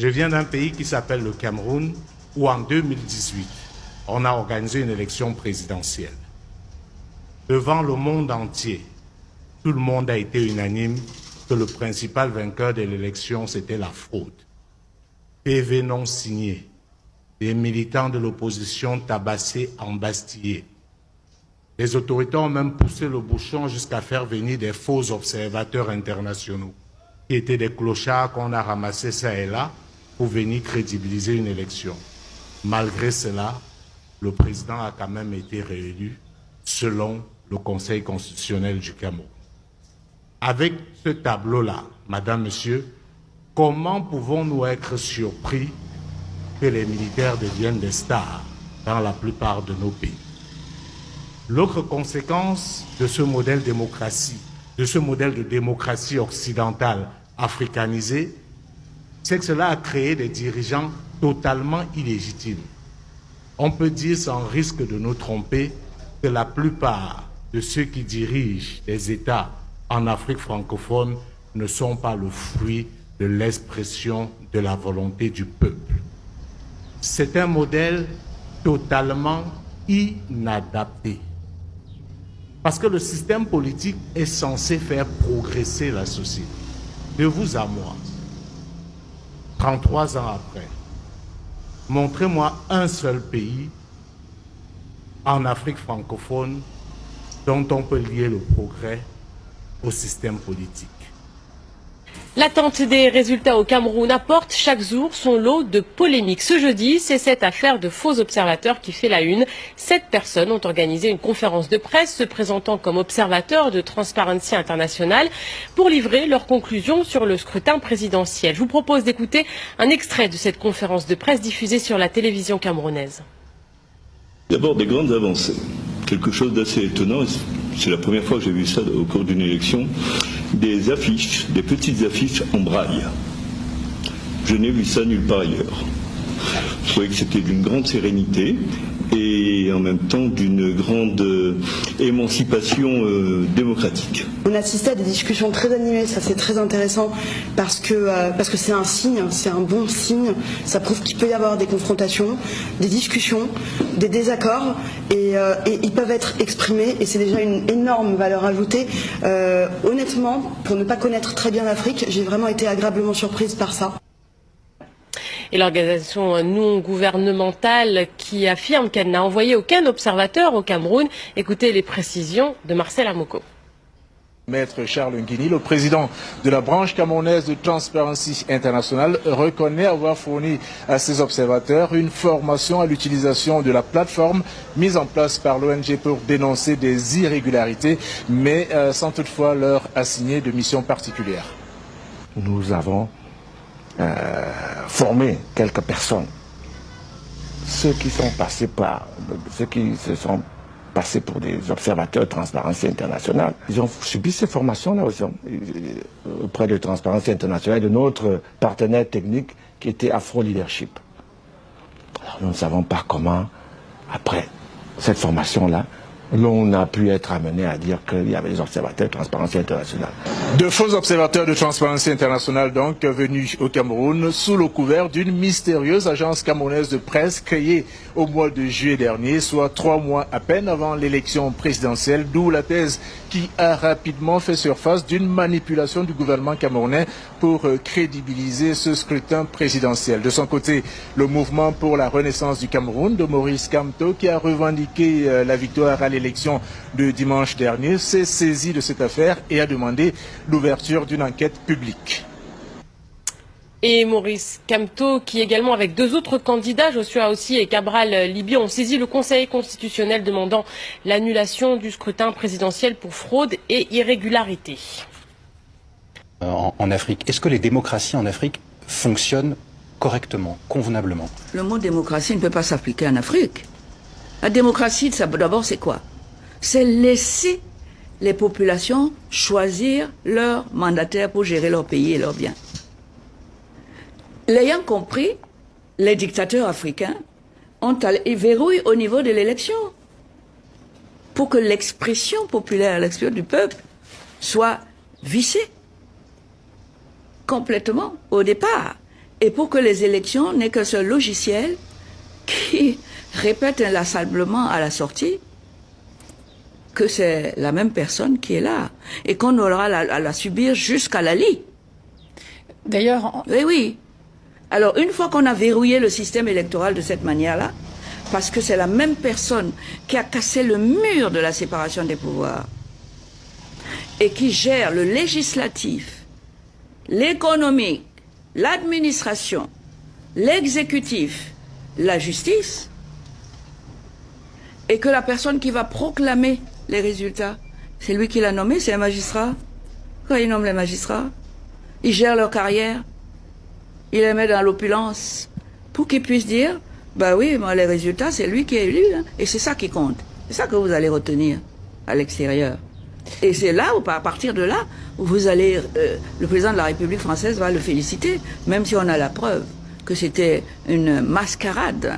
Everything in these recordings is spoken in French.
Je viens d'un pays qui s'appelle le Cameroun, où en 2018, on a organisé une élection présidentielle. Devant le monde entier, tout le monde a été unanime que le principal vainqueur de l'élection, c'était la fraude. PV non signé, des militants de l'opposition tabassés, embastillés. Les autorités ont même poussé le bouchon jusqu'à faire venir des faux observateurs internationaux, qui étaient des clochards qu'on a ramassés ça et là pour venir crédibiliser une élection. Malgré cela, le président a quand même été réélu selon le Conseil constitutionnel du Cameroun. Avec ce tableau-là, Madame, Monsieur, comment pouvons-nous être surpris que les militaires deviennent des stars dans la plupart de nos pays? L'autre conséquence de ce modèle de démocratie occidentale africanisée, c'est que cela a créé des dirigeants totalement illégitimes. On peut dire sans risque de nous tromper que la plupart de ceux qui dirigent les États en Afrique francophone ne sont pas le fruit de l'expression de la volonté du peuple. C'est un modèle totalement inadapté. Parce que le système politique est censé faire progresser la société. De vous à moi, 33 ans après, montrez-moi un seul pays en Afrique francophone dont on peut lier le progrès au système politique. L'attente des résultats au Cameroun apporte chaque jour son lot de polémiques. Ce jeudi, c'est cette affaire de faux observateurs qui fait la une. 7 personnes ont organisé une conférence de presse se présentant comme observateurs de Transparency International pour livrer leurs conclusions sur le scrutin présidentiel. Je vous propose d'écouter un extrait de cette conférence de presse diffusée sur la télévision camerounaise. D'abord des grandes avancées. Quelque chose d'assez étonnant, c'est la première fois que j'ai vu ça au cours d'une élection, des affiches, des petites affiches en braille. Je n'ai vu ça nulle part ailleurs. Je trouvais que c'était d'une grande sérénité et en même temps d'une grande émancipation démocratique. On assistait à des discussions très animées, ça c'est très intéressant parce que c'est un signe, c'est un bon signe, ça prouve qu'il peut y avoir des confrontations, des discussions, des désaccords et ils peuvent être exprimés et c'est déjà une énorme valeur ajoutée. Honnêtement, pour ne pas connaître très bien l'Afrique, j'ai vraiment été agréablement surprise par ça. Et l'organisation non gouvernementale qui affirme qu'elle n'a envoyé aucun observateur au Cameroun. Écoutez les précisions de Marcel Amoko. Maître Charles Nguini, le président de la branche camerounaise de Transparency International, reconnaît avoir fourni à ses observateurs une formation à l'utilisation de la plateforme mise en place par l'ONG pour dénoncer des irrégularités, mais sans toutefois leur assigner de mission particulière. Nous avons former quelques personnes. Ceux qui se sont passés pour des observateurs de Transparency International, ils ont subi ces formations-là aussi, auprès de Transparency International et de notre partenaire technique qui était Afro Leadership. Alors nous ne savons pas comment, après cette formation-là, l'on a pu être amené à dire qu'il y avait des observateurs de Transparency International. De faux observateurs de Transparency International donc venus au Cameroun sous le couvert d'une mystérieuse agence camerounaise de presse créée au mois de juillet dernier, soit 3 mois à peine avant l'élection présidentielle, d'où la thèse qui a rapidement fait surface d'une manipulation du gouvernement camerounais pour crédibiliser ce scrutin présidentiel. De son côté, le mouvement pour la renaissance du Cameroun de Maurice Kamto, qui a revendiqué la victoire à l'élection de dimanche dernier, s'est saisi de cette affaire et a demandé l'ouverture d'une enquête publique. Et Maurice Kamto, qui également avec 2 autres candidats, Joshua Aussi et Cabral Libye, ont saisi le Conseil constitutionnel demandant l'annulation du scrutin présidentiel pour fraude et irrégularité. En Afrique, est-ce que les démocraties en Afrique fonctionnent correctement, convenablement? Le mot démocratie ne peut pas s'appliquer en Afrique. La démocratie, d'abord, c'est quoi? C'est laisser les populations choisir leurs mandataires pour gérer leur pays et leurs biens. L'ayant compris, les dictateurs africains ils verrouillent au niveau de l'élection pour que l'expression populaire, l'expression du peuple soit vissée complètement au départ. Et pour que les élections n'aient qu'un seul logiciel qui répète inlassablement à la sortie que c'est la même personne qui est là et qu'on aura à la subir jusqu'à la lie. D'ailleurs... Oui, oui. Alors, une fois qu'on a verrouillé le système électoral de cette manière-là, parce que c'est la même personne qui a cassé le mur de la séparation des pouvoirs et qui gère le législatif, l'économique, l'administration, l'exécutif, la justice, et que la personne qui va proclamer les résultats, c'est lui qui l'a nommé, c'est un magistrat. Quand il nomme les magistrats, il gère leur carrière, il les met dans l'opulence, pour qu'ils puissent dire, bah oui, moi, les résultats, c'est lui qui est élu, hein, et c'est ça qui compte. C'est ça que vous allez retenir à l'extérieur. Et c'est là, où, à partir de là, où vous allez, le président de la République française va le féliciter, même si on a la preuve que c'était une mascarade,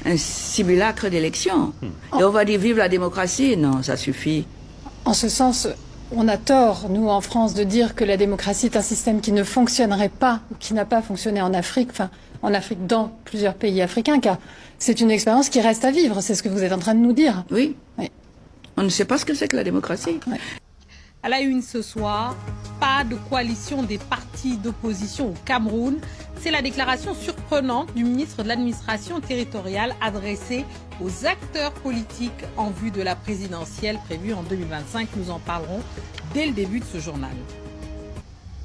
un simulacre d'élection. Et on va dire vive la démocratie. Non, ça suffit. En ce sens, on a tort, nous, en France, de dire que la démocratie est un système qui ne fonctionnerait pas, ou qui n'a pas fonctionné en Afrique, enfin, en Afrique, dans plusieurs pays africains, car c'est une expérience qui reste à vivre. C'est ce que vous êtes en train de nous dire. Oui. Oui. On ne sait pas ce que c'est que la démocratie. Oui. À la une ce soir, pas de coalition des partis d'opposition au Cameroun. C'est la déclaration surprenante du ministre de l'administration territoriale adressée aux acteurs politiques en vue de la présidentielle prévue en 2025. Nous en parlerons dès le début de ce journal.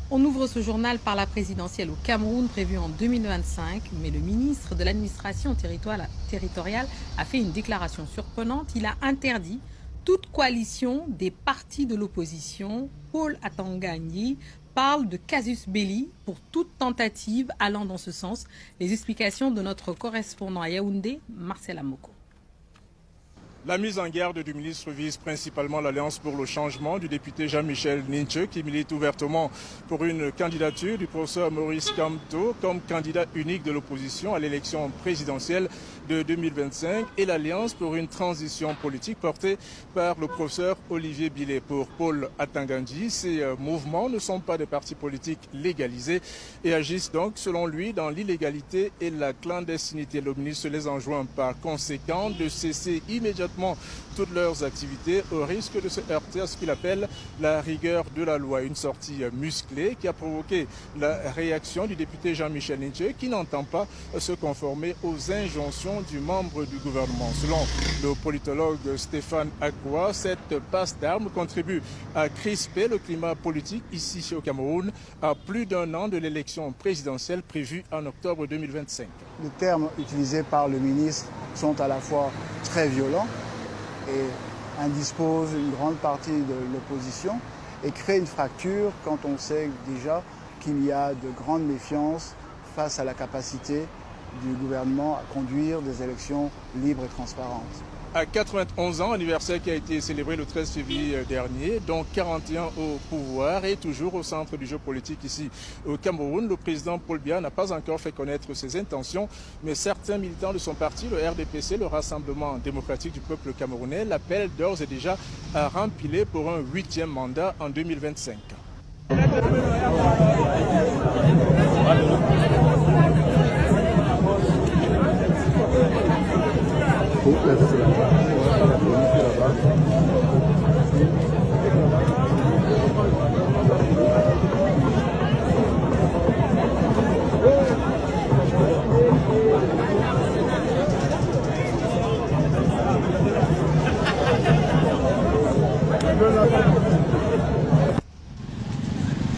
On ouvre ce journal par la présidentielle au Cameroun prévue en 2025, mais le ministre de l'administration territoriale a fait une déclaration surprenante. Il a interdit toute coalition des partis de l'opposition. Paul Atangani parle de casus belli pour toute tentative allant dans ce sens. Les explications de notre correspondant à Yaoundé, Marcel Amoko. La mise en garde du ministre vise principalement l'Alliance pour le changement du député Jean-Michel Ninche qui milite ouvertement pour une candidature du professeur Maurice Kamto comme candidat unique de l'opposition à l'élection présidentielle de 2025 et l'Alliance pour une transition politique portée par le professeur Olivier Billet. Pour Paul Atangandi, ces mouvements ne sont pas des partis politiques légalisés et agissent donc selon lui dans l'illégalité et la clandestinité. Le ministre les enjoint par conséquent de cesser immédiatement toutes leurs activités au risque de se heurter à ce qu'il appelle la rigueur de la loi. Une sortie musclée qui a provoqué la réaction du député Jean-Michel Ninche qui n'entend pas se conformer aux injonctions du membre du gouvernement. Selon le politologue Stéphane Akwa, cette passe d'armes contribue à crisper le climat politique ici au Cameroun à plus d'un an de l'élection présidentielle prévue en octobre 2025. Les termes utilisés par le ministre sont à la fois très violents et indisposent une grande partie de l'opposition et créent une fracture quand on sait déjà qu'il y a de grandes méfiances face à la capacité du gouvernement à conduire des élections libres et transparentes. À 91 ans, anniversaire qui a été célébré le 13 février dernier, dont 41 au pouvoir et toujours au centre du jeu politique ici au Cameroun. Le président Paul Biya n'a pas encore fait connaître ses intentions, mais certains militants de son parti, le RDPC, le Rassemblement démocratique du peuple camerounais, l'appellent d'ores et déjà à rempiler pour un 8e mandat en 2025.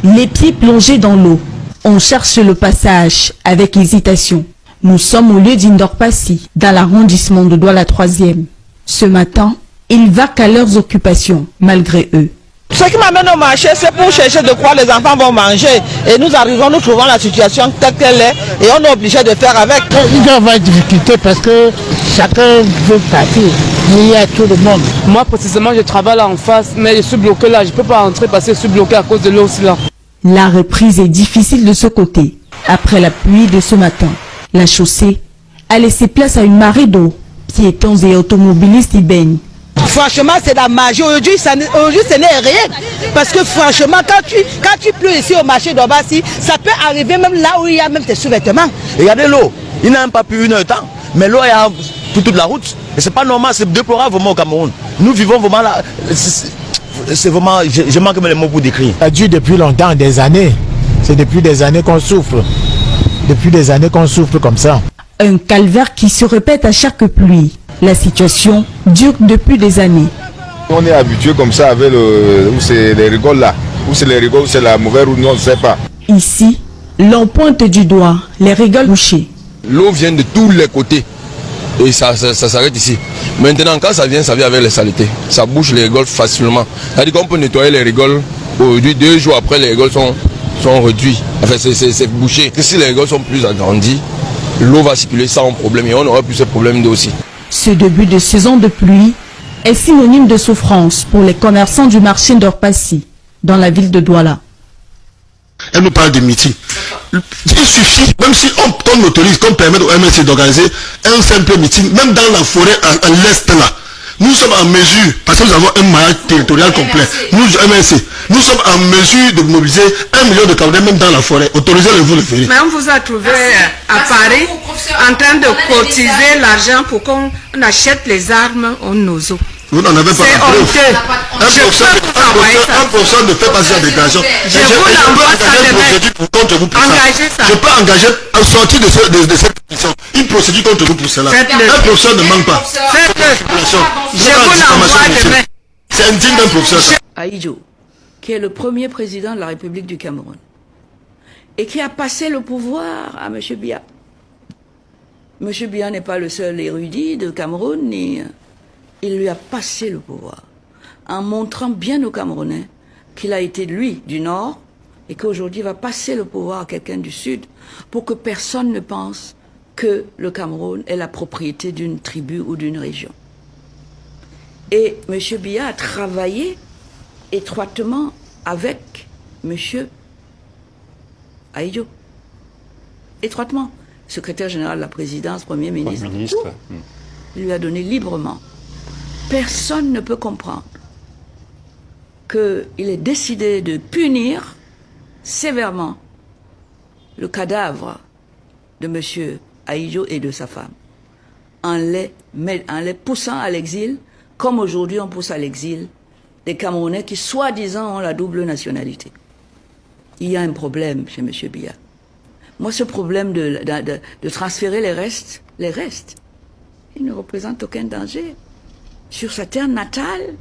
Les pieds plongés dans l'eau, on cherche le passage avec hésitation. Nous sommes au lieu d'Indorpassi, dans l'arrondissement de Douala 3e. Ce matin, ils vaquent à leurs occupations, malgré eux. Ce qui m'amène au marché, c'est pour chercher de quoi les enfants vont manger. Et nous arrivons, nous trouvons la situation telle qu'elle est, et on est obligé de faire avec. Il y a une difficulté parce que chacun veut partir. Il y a tout le monde. Moi, précisément, je travaille là en face, mais je suis bloqué là. Je ne peux pas entrer parce que je suis bloqué à cause de l'eau aussi là. La reprise est difficile de ce côté. Après la pluie de ce matin, la chaussée a laissé place à une marée d'eau. Piétons et automobilistes y baignent. Franchement, c'est la magie. Aujourd'hui, ce n'est rien. Parce que franchement, quand tu pleures ici au marché d'Obassi, ça peut arriver même là où il y a même tes sous-vêtements. Regardez l'eau. Il n'a même pas pu 1 heure de temps. Mais l'eau est pour toute la route. Et c'est pas normal, c'est déplorable vraiment au Cameroun. Nous vivons vraiment là. C'est vraiment, je manque même les mots pour décrire. Ça dure depuis longtemps, des années. C'est depuis des années qu'on souffre. Depuis des années qu'on souffre comme ça. Un calvaire qui se répète à chaque pluie. La situation dure depuis des années. On est habitué comme ça avec où c'est les rigoles là. Où c'est les rigoles, où c'est la mauvaise route, on ne sait pas. Ici, l'on pointe du doigt les rigoles bouchées. L'eau vient de tous les côtés. Et ça s'arrête ici. Maintenant, quand ça vient avec les saletés. Ça bouche les rigoles facilement. C'est-à-dire qu'on peut nettoyer les rigoles. Aujourd'hui, 2 jours après, les rigoles sont réduits. Enfin, c'est bouché. Et si les rigoles sont plus agrandies, l'eau va circuler sans problème. Et on n'aura plus ce problème d'eau aussi. Ce début de saison de pluie est synonyme de souffrance pour les commerçants du marché d'Orpassi, dans la ville de Douala. Elle nous parle de meeting. Il suffit, même si on autorise, qu'on permet au MNC d'organiser un simple meeting, même dans la forêt à l'est là, nous sommes en mesure, parce que nous avons un maillage territorial complet, nous MNC, nous sommes en mesure de mobiliser 1 million de Camerounais même dans la forêt, autoriser le vol de ferry. Mais on vous a trouvé à Paris en train de cotiser l'argent pour qu'on achète les armes aux nozo. Vous n'en avez pas la preuve. 1% ne fait pas cette déclaration. Je peux engager à sortir de cette question une procédure contre vous pour cela. 1% ne manque pas. Je vous l'envoie demain. C'est indigne d'un professeur. Ahidjo, qui est le premier président de la République du Cameroun, et qui a passé le pouvoir à M. Biya. M. Biya n'est pas le seul érudit de Cameroun, ni... Il lui a passé le pouvoir, en montrant bien aux Camerounais qu'il a été, lui, du Nord, et qu'aujourd'hui va passer le pouvoir à quelqu'un du Sud, pour que personne ne pense que le Cameroun est la propriété d'une tribu ou d'une région. Et M. Biya a travaillé étroitement avec M. Ahidjo. Étroitement. Secrétaire général de la présidence, Premier ministre. Il lui a donné librement. Personne ne peut comprendre qu'il ait décidé de punir sévèrement le cadavre de M. Ahidjo et de sa femme, en les poussant à l'exil, comme aujourd'hui on pousse à l'exil des Camerounais qui soi-disant ont la double nationalité. Il y a un problème chez M. Biya. Moi, ce problème de transférer les restes, il ne représente aucun danger. Sur sa terre natale,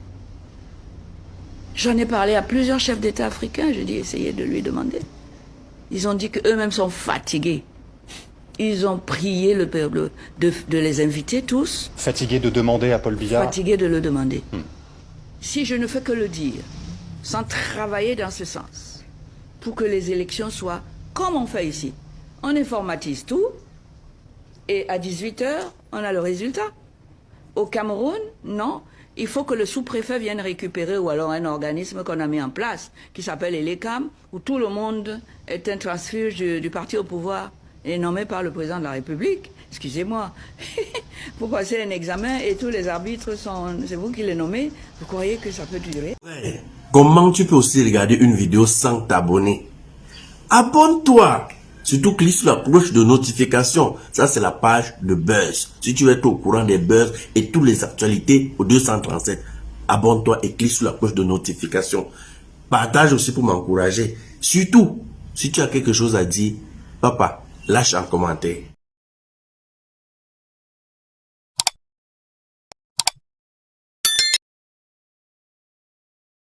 j'en ai parlé à plusieurs chefs d'État africains, j'ai dit essayez de lui demander. Ils ont dit qu'eux-mêmes sont fatigués. Ils ont prié le peuple de les inviter tous. Fatigués de demander à Paul Biya. Fatigués de le demander. Si je ne fais que le dire, sans travailler dans ce sens, pour que les élections soient comme on fait ici, on informatise tout, et à 18h, on a le résultat. Au Cameroun, non. Il faut que le sous-préfet vienne récupérer, ou alors un organisme qu'on a mis en place, qui s'appelle ELECAM, où tout le monde est un transfuge du parti au pouvoir, et nommé par le président de la République. Excusez-moi. Pour passer un examen et tous les arbitres c'est vous qui les nommez, vous croyez que ça peut durer? Ouais. Comment tu peux aussi regarder une vidéo sans t'abonner? Abonne-toi! Surtout, clique sur la cloche de notification. Ça, c'est la page de Buzz. Si tu veux être au courant des buzz et toutes les actualités au 237, abonne-toi et clique sur la cloche de notification. Partage aussi pour m'encourager. Surtout, si tu as quelque chose à dire, papa, lâche un commentaire.